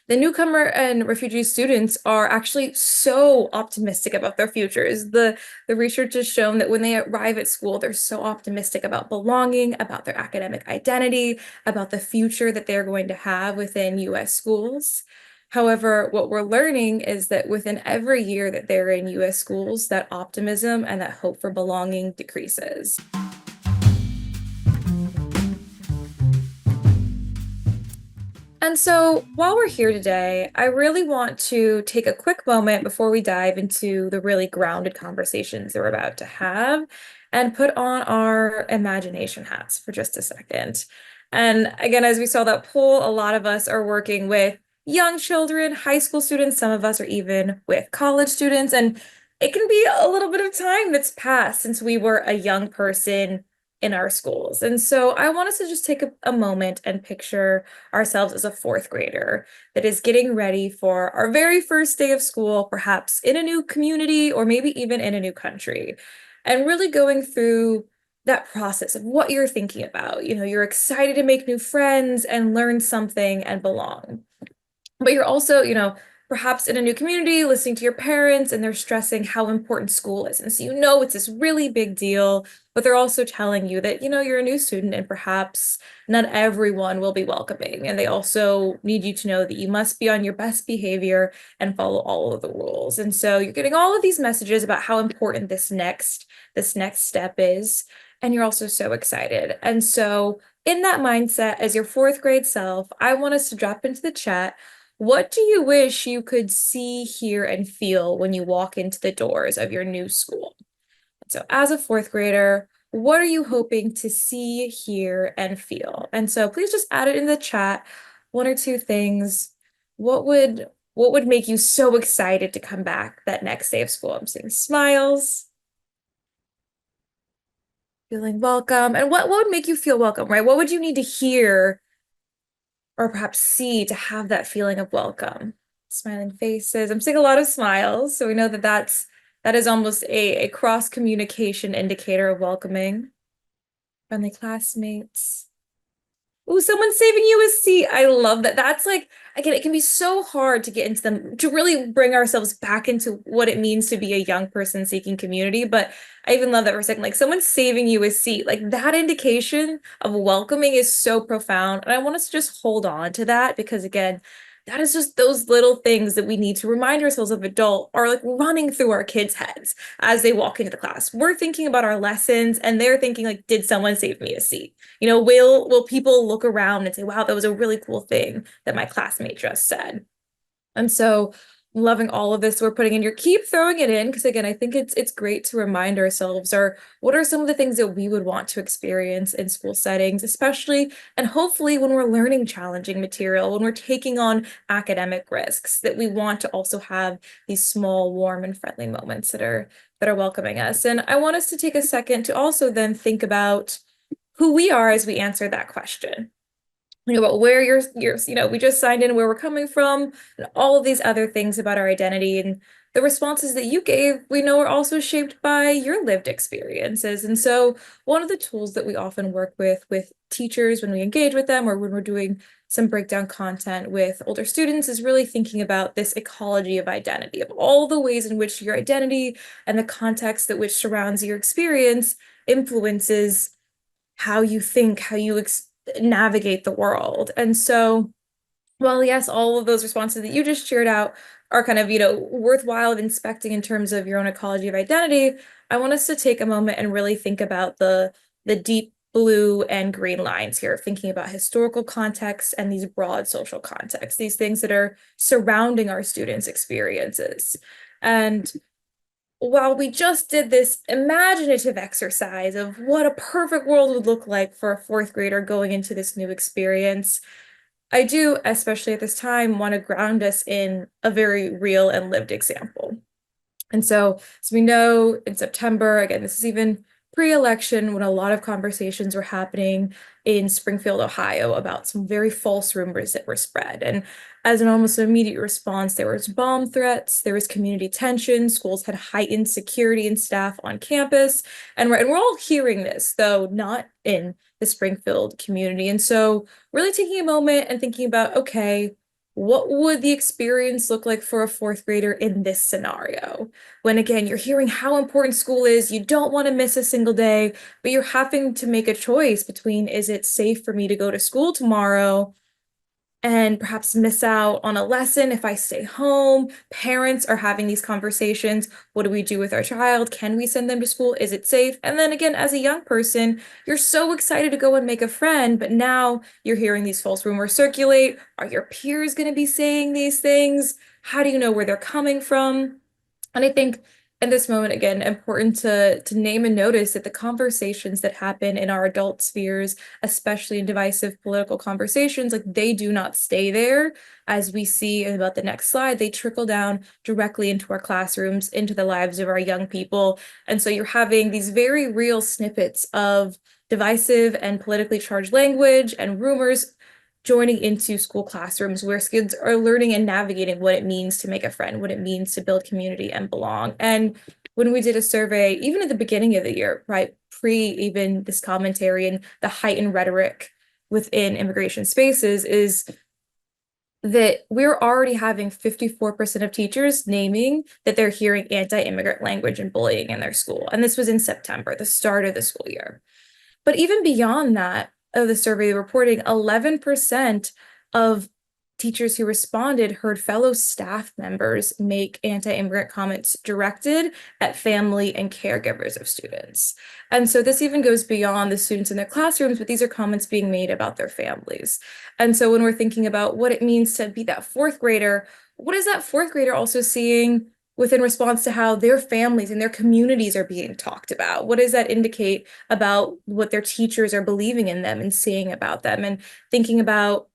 the newcomer and refugee students are actually so optimistic about their futures. The research has shown that when they arrive at school, they're so optimistic about belonging, about their academic identity, about the future that they're going to have within US schools. However, what we're learning is that within every year that they're in US schools, that optimism and that hope for belonging decreases. And so while we're here today, I really want to take a quick moment before we dive into the really grounded conversations that we're about to have and put on our imagination hats for just a second. And again, as we saw that poll, a lot of us are working with young children, high school students, some of us are even with college students, and it can be a little bit of time that's passed since we were a young person in our schools. And so I want us to just take a moment and picture ourselves as a fourth grader that is getting ready for our very first day of school, perhaps in a new community or maybe even in a new country, and really going through that process of what you're thinking about. You know, you're excited to make new friends and learn something and belong. But you're also, perhaps in a new community, listening to your parents, and they're stressing how important school is. And so you know it's this really big deal, but they're also telling you that, you're a new student and perhaps not everyone will be welcoming. And they also need you to know that you must be on your best behavior and follow all of the rules. And so you're getting all of these messages about how important this next step is. And you're also so excited. And so in that mindset, as your fourth grade self, I want us to drop into the chat. What do you wish you could see, hear, and feel when you walk into the doors of your new school? So as a fourth grader, what are you hoping to see, hear, and feel? And so please just add it in the chat, one or two things. What would make you so excited to come back that next day of school? I'm seeing smiles, feeling welcome. And what would make you feel welcome, right? What would you need to hear or perhaps see to have that feeling of welcome? Smiling faces. I'm seeing a lot of smiles, so we know that that is almost a cross communication indicator of welcoming. Friendly classmates. Ooh, someone's saving you a seat. I love that. That's like, again, it can be so hard to get into them, to really bring ourselves back into what it means to be a young person seeking community. But I even love that for a second, like someone's saving you a seat. Like that indication of welcoming is so profound. And I want us to just hold on to that because again, that is just those little things that we need to remind ourselves of adult are like running through our kids' heads as they walk into the class. We're thinking about our lessons and they're thinking like, did someone save me a seat? Will people look around and say, wow, that was a really cool thing that my classmate just said? And so I'm loving all of this we're putting in here. Keep throwing it in because again, I think it's great to remind ourselves or what are some of the things that we would want to experience in school settings, especially and hopefully when we're learning challenging material, when we're taking on academic risks, that we want to also have these small, warm, and friendly moments that are welcoming us. And I want us to take a second to also then think about who we are as we answer that question. About where we just signed in, where we're coming from, and all of these other things about our identity. And the responses that you gave, we know are also shaped by your lived experiences. And so one of the tools that we often work with teachers when we engage with them or when we're doing some breakdown content with older students is really thinking about this ecology of identity, of all the ways in which your identity and the context that which surrounds your experience influences how you think, how you navigate the world. And so, well, yes, all of those responses that you just shared out are kind of, worthwhile of inspecting in terms of your own ecology of identity. I want us to take a moment and really think about the deep blue and green lines here, thinking about historical context and these broad social contexts, these things that are surrounding our students' experiences. And while we just did this imaginative exercise of what a perfect world would look like for a fourth grader going into this new experience, I do, especially at this time, want to ground us in a very real and lived example. And so, as we know, in September, again, this is even pre-election when a lot of conversations were happening in Springfield, Ohio, about some very false rumors that were spread. And as an almost immediate response, there was bomb threats, there was community tension, schools had heightened security and staff on campus. And we're all hearing this, though not in the Springfield community. And so really taking a moment and thinking about, okay, what would the experience look like for a fourth grader in this scenario? When again, you're hearing how important school is, you don't want to miss a single day, but you're having to make a choice between, is it safe for me to go to school tomorrow and perhaps miss out on a lesson if I stay home? Parents are having these conversations. What do we do with our child? Can we send them to school? Is it safe? And then again, as a young person, you're so excited to go and make a friend, but now you're hearing these false rumors circulate. Are your peers going to be saying these things? How do you know where they're coming from? And I think in this moment, again, important to name and notice that the conversations that happen in our adult spheres, especially in divisive political conversations, like they do not stay there. As we see in about the next slide, they trickle down directly into our classrooms, into the lives of our young people. And so you're having these very real snippets of divisive and politically charged language and rumors joining into school classrooms where kids are learning and navigating what it means to make a friend, what it means to build community and belong. And when we did a survey, even at the beginning of the year, right, pre even this commentary and the heightened rhetoric within immigration spaces, is that we're already having 54% of teachers naming that they're hearing anti-immigrant language and bullying in their school. And this was in September, the start of the school year. But even beyond that, of the survey reporting, 11% of teachers who responded heard fellow staff members make anti-immigrant comments directed at family and caregivers of students. And so this even goes beyond the students in their classrooms, but these are comments being made about their families. And so when we're thinking about what it means to be that fourth grader, what is that fourth grader also seeing within response to how their families and their communities are being talked about? What does that indicate about what their teachers are believing in them and saying about them? And thinking about,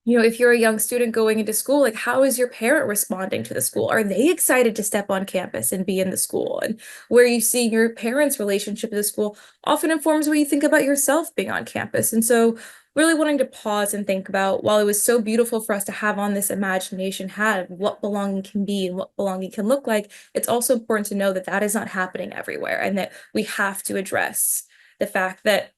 if you're a young student going into school, like how is your parent responding to the school? Are they excited to step on campus and be in the school? And where you see your parents' relationship to the school often informs what you think about yourself being on campus. And so really wanting to pause and think about, while it was so beautiful for us to have on this imagination hat of what belonging can be and what belonging can look like, it's also important to know that that is not happening everywhere and that we have to address the fact that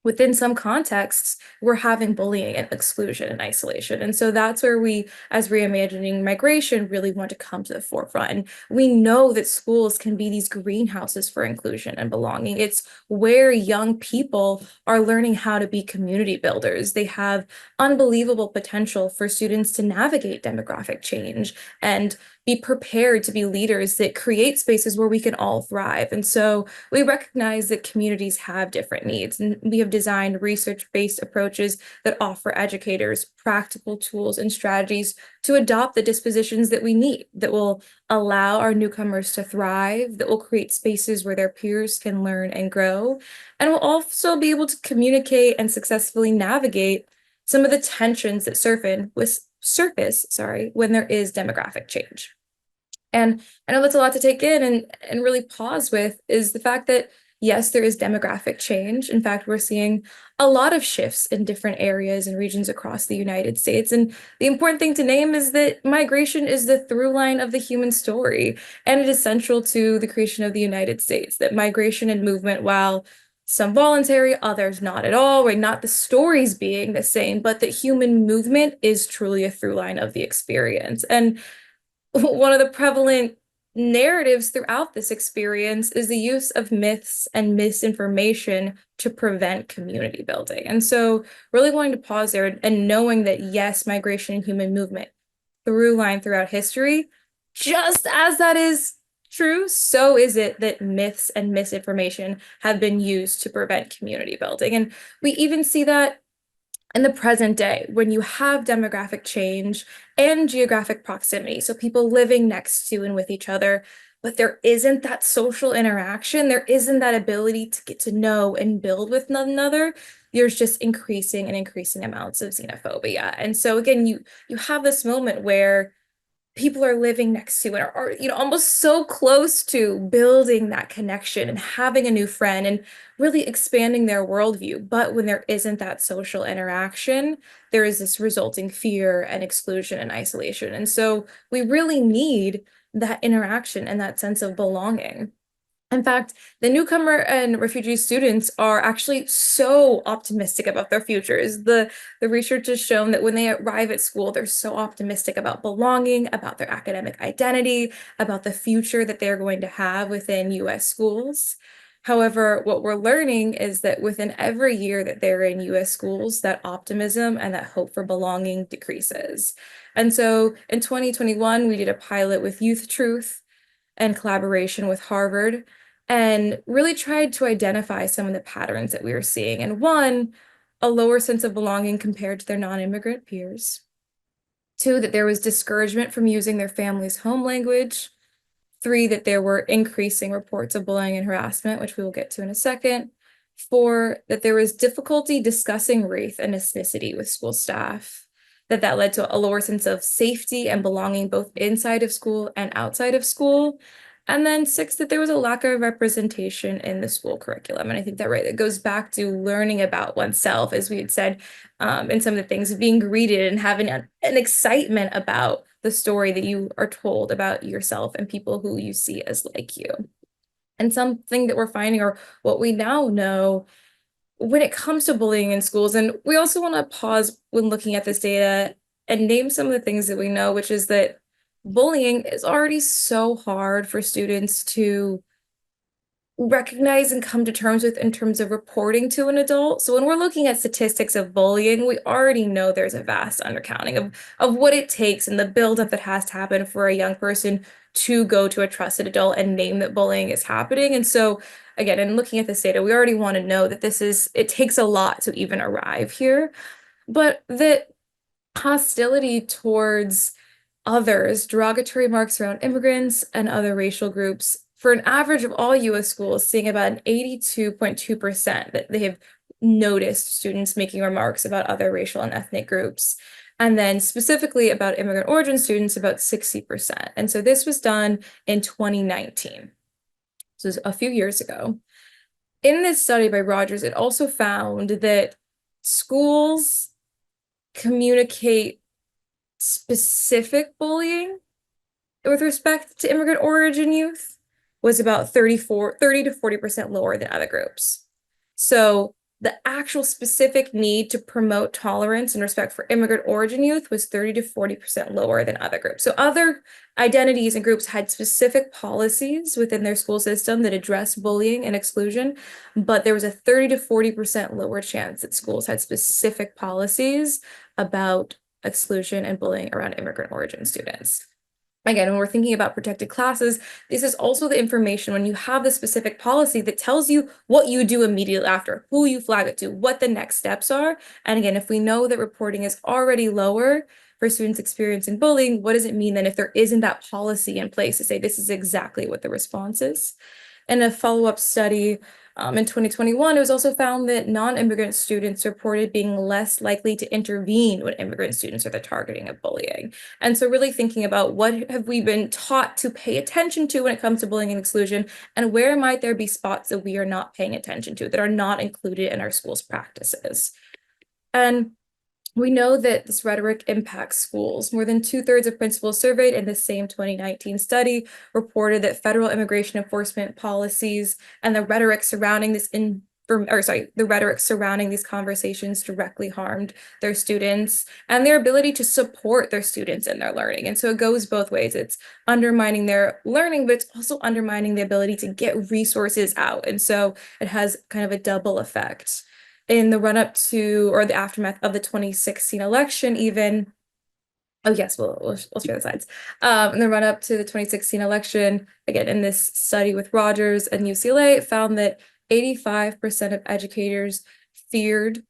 within some contexts, we're having bullying and exclusion and isolation. And so that's where we, as reimagining migration, really want to come to the forefront. And we know that schools can be these greenhouses for inclusion and belonging. It's where young people are learning how to be community builders. They have unbelievable potential for students to navigate demographic change and be prepared to be leaders that create spaces where we can all thrive. And so we recognize that communities have different needs, and we have designed research-based approaches that offer educators practical tools and strategies to adopt the dispositions that we need, that will allow our newcomers to thrive, that will create spaces where their peers can learn and grow, and will also be able to communicate and successfully navigate some of the tensions that surface, when there is demographic change. And I know that's a lot to take in and really pause with, is the fact that yes, there is demographic change. In fact, we're seeing a lot of shifts in different areas and regions across the United States. And the important thing to name is that migration is the through line of the human story, and it is central to the creation of the United States. That migration and movement, while some voluntary, others not at all, right? Not the stories being the same, but that human movement is truly a through line of the experience. And one of the prevalent narratives throughout this experience is the use of myths and misinformation to prevent community building. And so really wanting to pause there and knowing that yes, migration and human movement through line throughout history, just as that is true, so is it that myths and misinformation have been used to prevent community building. And we even see that in the present day, when you have demographic change and geographic proximity, so people living next to and with each other, but there isn't that social interaction, there isn't that ability to get to know and build with one another, there's just increasing and increasing amounts of xenophobia. And so again, you have this moment where people are living next to and are almost so close to building that connection and having a new friend and really expanding their worldview. But when there isn't that social interaction, there is this resulting fear and exclusion and isolation. And so we really need that interaction and that sense of belonging. In fact, the newcomer and refugee students are actually so optimistic about their futures. The research has shown that when they arrive at school, they're so optimistic about belonging, about their academic identity, about the future that they're going to have within US schools. However, what we're learning is that within every year that they're in US schools, that optimism and that hope for belonging decreases. And so in 2021, we did a pilot with Youth Truth and collaboration with Harvard and really tried to identify some of the patterns that we were seeing. And one, a lower sense of belonging compared to their non-immigrant peers. Two, that there was discouragement from using their family's home language. Three, that there were increasing reports of bullying and harassment, which we will get to in a second. Four, that there was difficulty discussing race and ethnicity with school staff, that led to a lower sense of safety and belonging both inside of school and outside of school. And then six, that there was a lack of representation in the school curriculum. And I think that it goes back to learning about oneself, as we had said in some of the things, being greeted and having an excitement about the story that you are told about yourself and people who you see as like you. And something that we're finding, or what we now know when it comes to bullying in schools, and we also want to pause when looking at this data and name some of the things that we know, which is that bullying is already so hard for students to recognize and come to terms with in terms of reporting to an adult. So when we're looking at statistics of bullying, we already know there's a vast undercounting of what it takes and the buildup that has to happen for a young person to go to a trusted adult and name that bullying is happening. And so again, in looking at this data, we already want to know that it takes a lot to even arrive here, but that hostility towards others, derogatory marks around immigrants and other racial groups, for an average of all US schools, seeing about an 82.2% that they have noticed students making remarks about other racial and ethnic groups. And then specifically about immigrant origin students, about 60%. And so this was done in 2019. So it was a few years ago. In this study by Rogers, it also found that schools communicate specific bullying with respect to immigrant origin youth was about 30 to 40% lower than other groups. So the actual specific need to promote tolerance and respect for immigrant origin youth was 30 to 40% lower than other groups. So other identities and groups had specific policies within their school system that address bullying and exclusion, but there was a 30 to 40% lower chance that schools had specific policies about exclusion and bullying around immigrant origin students. Again, when we're thinking about protected classes, this is also the information when you have the specific policy that tells you what you do immediately after, who you flag it to, what the next steps are. And again, if we know that reporting is already lower for students experiencing bullying, what does it mean then if there isn't that policy in place to say this is exactly what the response is? In a follow-up study in 2021, it was also found that non-immigrant students reported being less likely to intervene when immigrant students are the targeting of bullying. And so really thinking about what have we been taught to pay attention to when it comes to bullying and exclusion, and where might there be spots that we are not paying attention to, that are not included in our schools' practices. And we know that this rhetoric impacts schools. More than 2/3 of principals surveyed in the same 2019 study reported that federal immigration enforcement policies and the rhetoric surrounding the rhetoric surrounding these conversations directly harmed their students and their ability to support their students in their learning. And so it goes both ways. It's undermining their learning, but it's also undermining the ability to get resources out. And so it has kind of a double effect. In the run-up to, or the aftermath of the 2016 election, even, oh yes, we'll share the slides. In the run-up to the 2016 election, again, in this study with Rogers and UCLA, it found that 85% of educators feared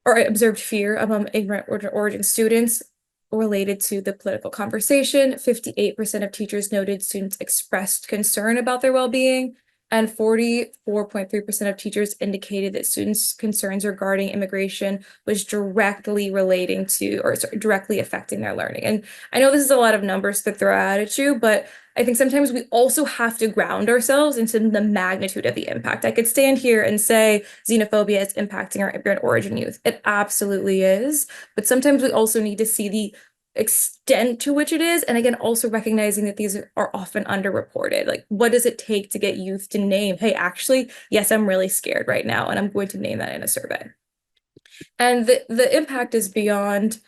or observed fear among immigrant origin students related to the political conversation. 58% of teachers noted students expressed concern about their well-being, and 44.3% of teachers indicated that students' concerns regarding immigration was directly relating to, or sorry, directly affecting their learning. And I know this is a lot of numbers to throw out at you, but I think sometimes we also have to ground ourselves into the magnitude of the impact. I could stand here and say xenophobia is impacting our immigrant origin youth. It absolutely is. But sometimes we also need to see the extent to which it is. And again, also recognizing that these are often underreported. Like, what does it take to get youth to name, hey, actually, yes, I'm really scared right now, and I'm going to name that in a survey. And the impact is beyond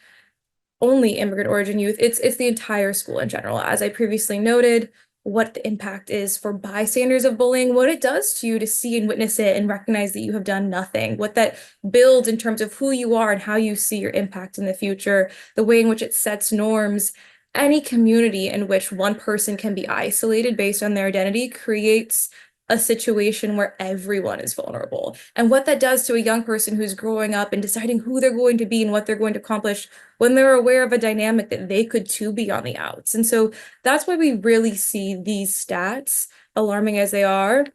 only immigrant origin youth. It's the entire school in general. As I previously noted, what the impact is for bystanders of bullying, what it does to you to see and witness it and recognize that you have done nothing, what that builds in terms of who you are and how you see your impact in the future, the way in which it sets norms. Any community in which one person can be isolated based on their identity creates a situation where everyone is vulnerable. And what that does to a young person who's growing up and deciding who they're going to be and what they're going to accomplish when they're aware of a dynamic that they could too be on the outs. And so that's why we really see these stats, alarming as they are,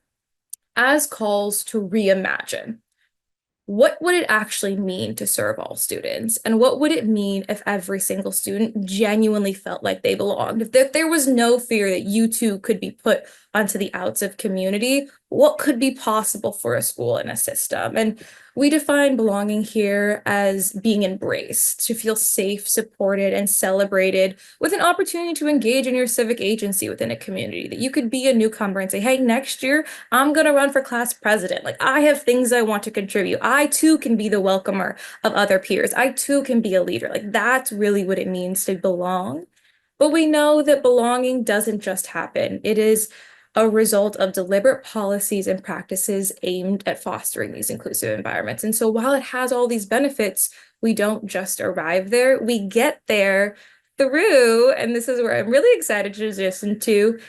as calls to reimagine. What would it actually mean to serve all students? And what would it mean if every single student genuinely felt like they belonged? If there was no fear that you too could be put onto the outs of community, what could be possible for a school and a system? And we define belonging here as being embraced, to feel safe, supported, and celebrated with an opportunity to engage in your civic agency within a community. That you could be a newcomer and say, hey, next year, I'm going to run for class president. Like, I have things I want to contribute. I too can be the welcomer of other peers. I too can be a leader. Like, that's really what it means to belong. But we know that belonging doesn't just happen. It is a result of deliberate policies and practices aimed at fostering these inclusive environments. And so while it has all these benefits, we don't just arrive there, we get there through, and this is where I'm really excited to listen to,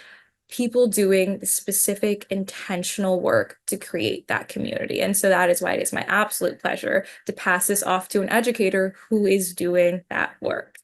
people doing the specific intentional work to create that community. And so that is why it is my absolute pleasure to pass this off to an educator who is doing that work.